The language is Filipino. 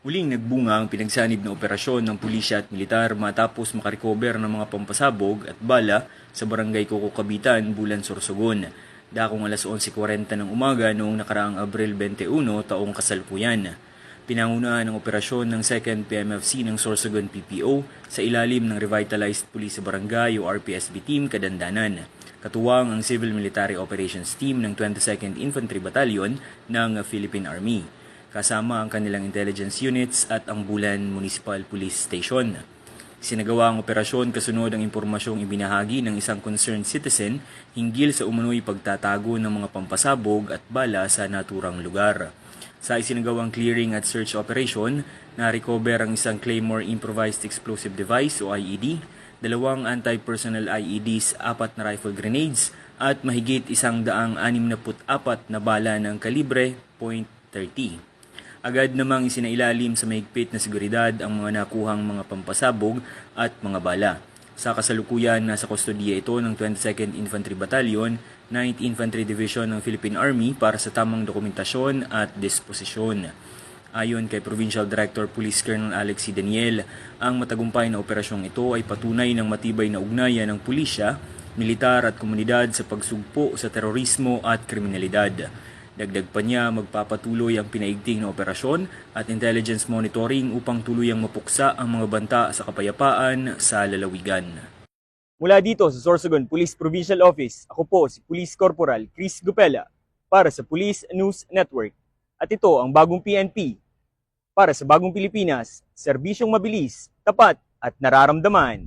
Muling nagbunga ang pinagsanib na operasyon ng pulisya at militar matapos makarecover ng mga pampasabog at bala sa barangay Coco Cabitan, Bulan, Sorsogon. Dakong alas 11:40 ng umaga noong nakaraang Abril 21 taong kasalukuyan. Pinangunahan ang operasyon ng 2nd PMFC ng Sorsogon PPO sa ilalim ng Revitalized Police Barangay o RPSB Team Kadandanan. Katuwang ang Civil Military Operations Team ng 22nd Infantry Battalion ng Philippine Army, kasama ang kanilang intelligence units at ang Bulan Municipal Police Station. Sinagawa ang operasyon kasunod ang impormasyong ibinahagi ng isang concerned citizen hinggil sa umano'y pagtatago ng mga pampasabog at bala sa naturang lugar. Sa isinagawang clearing at search operation, na-recover ang isang Claymore Improvised Explosive Device o IED, dalawang anti-personnel IEDs, 4 na rifle grenades at mahigit 164 na bala ng kalibre .30. Agad namang isinailalim sa mahigpit na seguridad ang mga nakuhang mga pampasabog at mga bala. Sa kasalukuyan, nasa kustodiya ito ng 22nd Infantry Battalion, 9th Infantry Division ng Philippine Army para sa tamang dokumentasyon at disposisyon. Ayon kay Provincial Director Police Colonel Alex C. Daniel, ang matagumpay na operasyong ito ay patunay ng matibay na ugnayan ng pulisya, militar at komunidad sa pagsugpo sa terorismo at kriminalidad. Dagdag pa niya, magpapatuloy ang pinaigting na operasyon at intelligence monitoring upang tuluyang mapuksa ang mga banta sa kapayapaan sa lalawigan. Mula dito sa Sorsogon Police Provincial Office, ako po si Police Corporal Chris Gupela para sa Police News Network. At ito ang bagong PNP para sa bagong Pilipinas, serbisyong mabilis, tapat at nararamdaman.